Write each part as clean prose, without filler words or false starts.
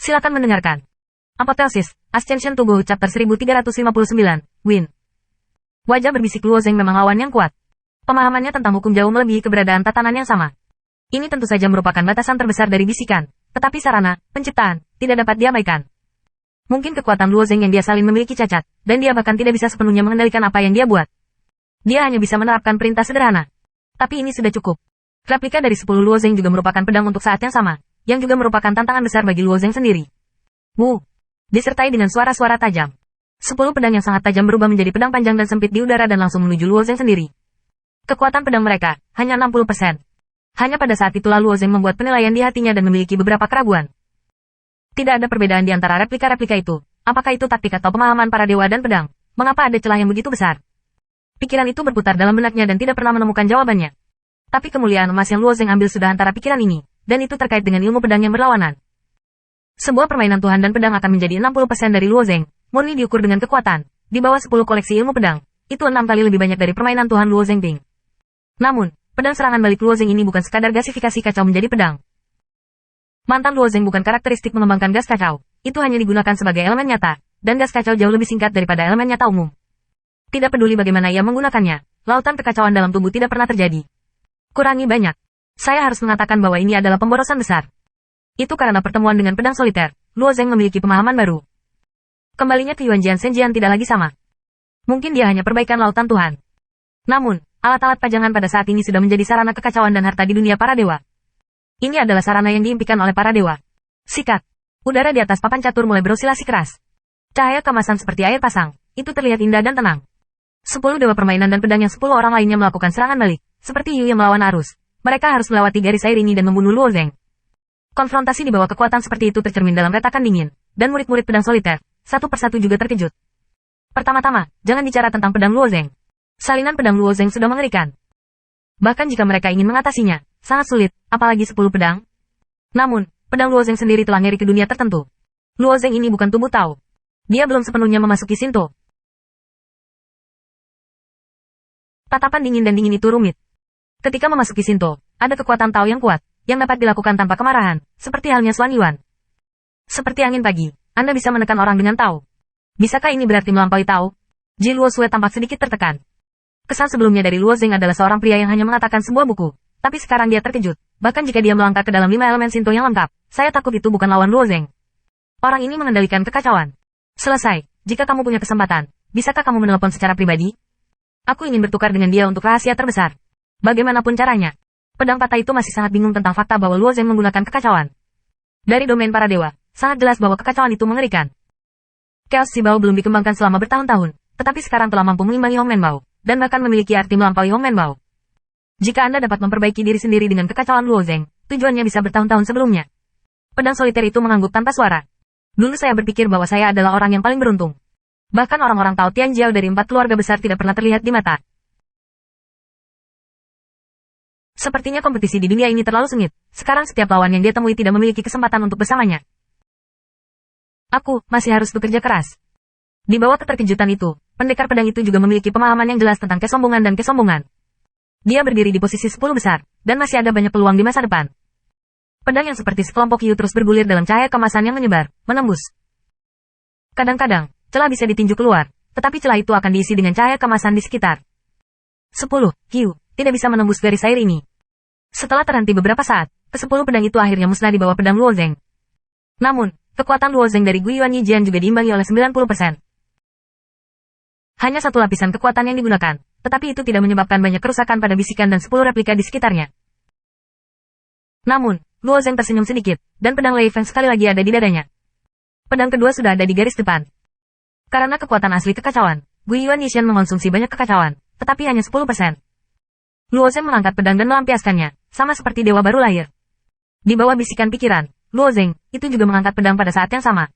Silakan mendengarkan. Apoteosis, Ascension Tubuh Chapter 1359, Win. Wajah berbisik Luo Zeng memang lawan yang kuat. Pemahamannya tentang hukum jauh melebihi keberadaan tatanan yang sama. Ini tentu saja merupakan batasan terbesar dari bisikan, tetapi sarana, penciptaan, tidak dapat diabaikan. Mungkin kekuatan Luo Zeng yang dia salin memiliki cacat, dan dia bahkan tidak bisa sepenuhnya mengendalikan apa yang dia buat. Dia hanya bisa menerapkan perintah sederhana. Tapi ini sudah cukup. Replika dari 10 Luo Zeng juga merupakan pedang untuk saat yang sama, yang juga merupakan tantangan besar bagi Luo Zeng sendiri. Wu! Disertai dengan suara-suara tajam. 10 pedang yang sangat tajam berubah menjadi pedang panjang dan sempit di udara dan langsung menuju Luo Zeng sendiri. Kekuatan pedang mereka, hanya 60%. Hanya pada saat itulah Luo Zeng membuat penilaian di hatinya dan memiliki beberapa keraguan. Tidak ada perbedaan di antara replika-replika itu. Apakah itu taktik atau pemahaman para dewa dan pedang? Mengapa ada celah yang begitu besar? Pikiran itu berputar dalam benaknya dan tidak pernah menemukan jawabannya. Tapi kemuliaan emas yang Luo Zeng ambil sudah antara pikiran ini, dan itu terkait dengan ilmu pedang yang berlawanan. Sebuah permainan Tuhan dan pedang akan menjadi 60% dari Luo Zeng, murni diukur dengan kekuatan. Di bawah 10 koleksi ilmu pedang, itu 6 kali lebih banyak dari permainan Tuhan Luo Zeng Ping. Namun, pedang serangan balik Luo Zeng ini bukan sekadar gasifikasi kacau menjadi pedang. Mantan Luo Zeng bukan karakteristik mengembangkan gas kacau, itu hanya digunakan sebagai elemen nyata, dan gas kacau jauh lebih singkat daripada elemen nyata umum. Tidak peduli bagaimana ia menggunakannya, lautan kekacauan dalam tubuh tidak pernah terjadi. Kurangi banyak. Saya harus mengatakan bahwa ini adalah pemborosan besar. Itu karena pertemuan dengan pedang soliter, Luo Zeng memiliki pemahaman baru. Kembalinya ke Yuanjian Senjian tidak lagi sama. Mungkin dia hanya perbaikan lautan Tuhan. Namun, alat-alat pajangan pada saat ini sudah menjadi sarana kekacauan dan harta di dunia para dewa. Ini adalah sarana yang diimpikan oleh para dewa. Sikat. Udara di atas papan catur mulai berosilasi keras. Cahaya kemasan seperti air pasang, itu terlihat indah dan tenang. 10 dewa permainan dan pedang yang 10 orang lainnya melakukan serangan balik, seperti Yu yang melawan arus. Mereka harus melewati garis air ini dan membunuh Luo Zeng. Konfrontasi di bawah kekuatan seperti itu tercermin dalam retakan dingin, dan murid-murid pedang soliter, satu persatu juga terkejut. Pertama-tama, jangan bicara tentang pedang Luo Zeng. Salinan pedang Luo Zeng sudah mengerikan. Bahkan jika mereka ingin mengatasinya, sangat sulit, apalagi 10 pedang. Namun, pedang Luo Zeng sendiri telah ngeri ke dunia tertentu. Luo Zeng ini bukan tubuh Tao. Dia belum sepenuhnya memasuki Shinto. Tatapan dingin dan dingin itu rumit. Ketika memasuki Shinto, ada kekuatan Tao yang kuat, yang dapat dilakukan tanpa kemarahan, seperti halnya Xuan Yuan. Seperti angin pagi, Anda bisa menekan orang dengan Tao. Bisakah ini berarti melampaui Tao? Ji Luo Sue tampak sedikit tertekan. Kesan sebelumnya dari Luo Zeng adalah seorang pria yang hanya mengatakan sebuah buku, tapi sekarang dia terkejut. Bahkan jika dia melangkah ke dalam 5 elemen Shinto yang lengkap, saya takut itu bukan lawan Luo Zeng. Orang ini mengendalikan kekacauan. Selesai, jika kamu punya kesempatan, bisakah kamu menelepon secara pribadi? Aku ingin bertukar dengan dia untuk rahasia terbesar. Bagaimanapun caranya, pedang patah itu masih sangat bingung tentang fakta bahwa Luo Zeng menggunakan kekacauan. Dari domain para dewa, sangat jelas bahwa kekacauan itu mengerikan. Chaos Sibao belum dikembangkan selama bertahun-tahun, tetapi sekarang telah mampu mengimbangi Hong Menbao, dan bahkan memiliki arti melampaui Hong Menbao. Jika Anda dapat memperbaiki diri sendiri dengan kekacauan Luo Zeng, tujuannya bisa bertahun-tahun sebelumnya. Pedang soliter itu mengangguk tanpa suara. Dulu saya berpikir bahwa saya adalah orang yang paling beruntung. Bahkan orang-orang Tao Tianjiao dari 4 keluarga besar tidak pernah terlihat di mata. Sepertinya kompetisi di dunia ini terlalu sengit. Sekarang setiap lawan yang dia temui tidak memiliki kesempatan untuk bersamanya. Aku masih harus bekerja keras. Di bawah keterkejutan itu, pendekar pedang itu juga memiliki pemahaman yang jelas tentang kesombongan dan kesombongan. Dia berdiri di posisi 10 besar, dan masih ada banyak peluang di masa depan. Pedang yang seperti sekelompok hiu terus bergulir dalam cahaya kemasan yang menyebar, menembus. Kadang-kadang, celah bisa ditinju keluar, tetapi celah itu akan diisi dengan cahaya kemasan di sekitar. 10 hiu tidak bisa menembus garis air ini. Setelah terhenti beberapa saat, ke-10 pedang itu akhirnya musnah di bawah pedang Luo Zeng. Namun, kekuatan Luo Zeng dari Guiyuan Yijian juga diimbangi oleh 90%. Hanya satu lapisan kekuatan yang digunakan, tetapi itu tidak menyebabkan banyak kerusakan pada bisikan dan 10 replika di sekitarnya. Namun, Luo Zeng tersenyum sedikit, dan pedang Lei Feng sekali lagi ada di dadanya. Pedang kedua sudah ada di garis depan. Karena kekuatan asli kekacauan, Guiyuan Yixian mengonsumsi banyak kekacauan, tetapi hanya 10%. Luo Zeng mengangkat pedang dan melampiaskannya, sama seperti dewa baru lahir. Di bawah bisikan pikiran, Luo Zeng, itu juga mengangkat pedang pada saat yang sama.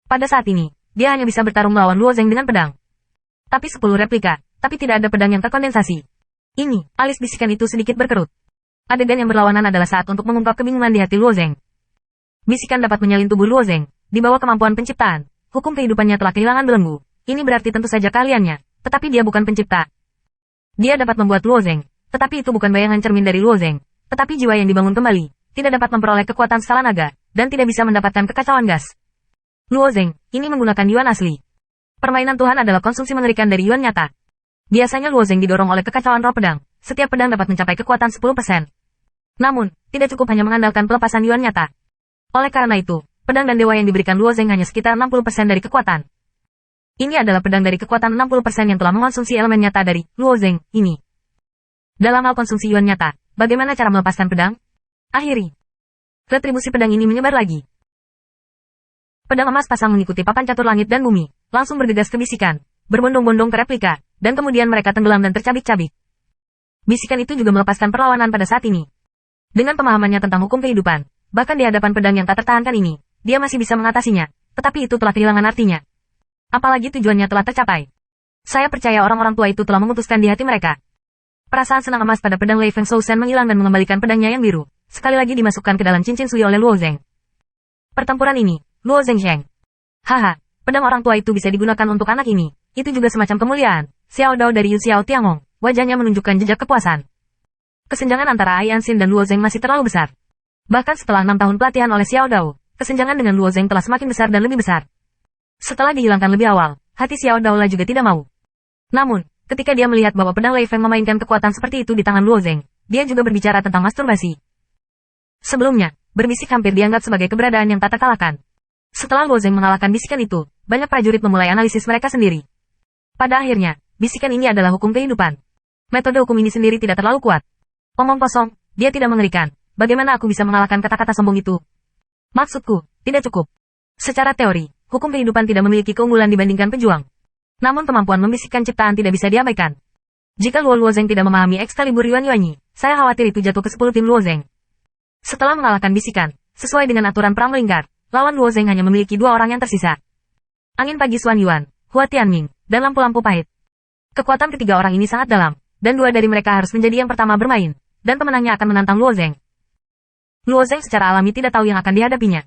Pada saat ini, dia hanya bisa bertarung melawan Luo Zeng dengan pedang. Tapi 10 replika, tapi tidak ada pedang yang terkondensasi. Ini, alis bisikan itu sedikit berkerut. Adegan yang berlawanan adalah saat untuk mengungkap kebingungan di hati Luo Zeng. Bisikan dapat menyalin tubuh Luo Zeng, di bawah kemampuan penciptaan. Hukum kehidupannya telah kehilangan belenggu. Ini berarti tentu saja keahliannya, tetapi dia bukan pencipta. Dia dapat membuat Luo Zeng, tetapi itu bukan bayangan cermin dari Luo Zeng, tetapi jiwa yang dibangun kembali, tidak dapat memperoleh kekuatan skala naga, dan tidak bisa mendapatkan kekacauan gas. Luo Zeng, ini menggunakan yuan asli. Permainan Tuhan adalah konsumsi mengerikan dari yuan nyata. Biasanya Luo Zeng didorong oleh kekacauan roh pedang. Setiap pedang dapat mencapai kekuatan 10%. Namun, tidak cukup hanya mengandalkan pelepasan yuan nyata. Oleh karena itu, pedang dan dewa yang diberikan Luo Zeng hanya sekitar 60% dari kekuatan. Ini adalah pedang dari kekuatan 60% yang telah mengonsumsi elemen nyata dari Luo Zeng ini. Dalam hal konsumsi yuan nyata, bagaimana cara melepaskan pedang? Akhiri. Retribusi pedang ini menyebar lagi. Pedang emas pasang mengikuti papan catur langit dan bumi, langsung bergegas ke bisikan, berbondong-bondong ke replika, dan kemudian mereka tenggelam dan tercabik-cabik. Bisikan itu juga melepaskan perlawanan pada saat ini. Dengan pemahamannya tentang hukum kehidupan, bahkan di hadapan pedang yang tak tertahankan ini, dia masih bisa mengatasinya, tetapi itu telah kehilangan artinya. Apalagi tujuannya telah tercapai. Saya percaya orang-orang tua itu telah memutuskan di hati mereka. Perasaan senang emas pada pedang Lei Feng Shousen menghilang dan mengembalikan pedangnya yang biru, sekali lagi dimasukkan ke dalam cincin sui oleh Luo Zeng. Pertempuran ini, Luo Zeng Sheng. Haha, pedang orang tua itu bisa digunakan untuk anak ini. Itu juga semacam kemuliaan. Xiao Dao dari Yu Xiao Tiangong, wajahnya menunjukkan jejak kepuasan. Kesenjangan antara Ai Anxin dan Luo Zeng masih terlalu besar. Bahkan setelah 6 tahun pelatihan oleh Xiao Dao, kesenjangan dengan Luo Zeng telah semakin besar dan lebih besar. Setelah dihilangkan lebih awal, hati Xiao Dao juga tidak mau. Namun, ketika dia melihat bahwa pedang Lei Feng memainkan kekuatan seperti itu di tangan Luo Zeng, dia juga berbicara tentang masturbasi. Sebelumnya, berbisik hampir dianggap sebagai keberadaan yang tak terkalahkan. Setelah Luo Zeng mengalahkan bisikan itu, banyak prajurit memulai analisis mereka sendiri. Pada akhirnya, bisikan ini adalah hukum kehidupan. Metode hukum ini sendiri tidak terlalu kuat. Omong kosong, dia tidak mengerikan. Bagaimana aku bisa mengalahkan kata-kata sombong itu? Maksudku, tidak cukup. Secara teori, hukum kehidupan tidak memiliki keunggulan dibandingkan pejuang. Namun kemampuan membisikkan ciptaan tidak bisa diabaikan. Jika Luo Zeng tidak memahami Excalibur Yuan Yuanyi, saya khawatir itu jatuh ke 10 tim Luo Zeng. Setelah mengalahkan bisikan, sesuai dengan aturan perang melingkar, lawan Luo Zeng hanya memiliki 2 orang yang tersisa. Angin pagi Xuan Yuan, Hua Tianming, dan lampu-lampu pahit. Kekuatan ketiga orang ini sangat dalam, dan 2 dari mereka harus menjadi yang pertama bermain, dan pemenangnya akan menantang Luo Zeng. Luo Zeng secara alami tidak tahu yang akan dihadapinya.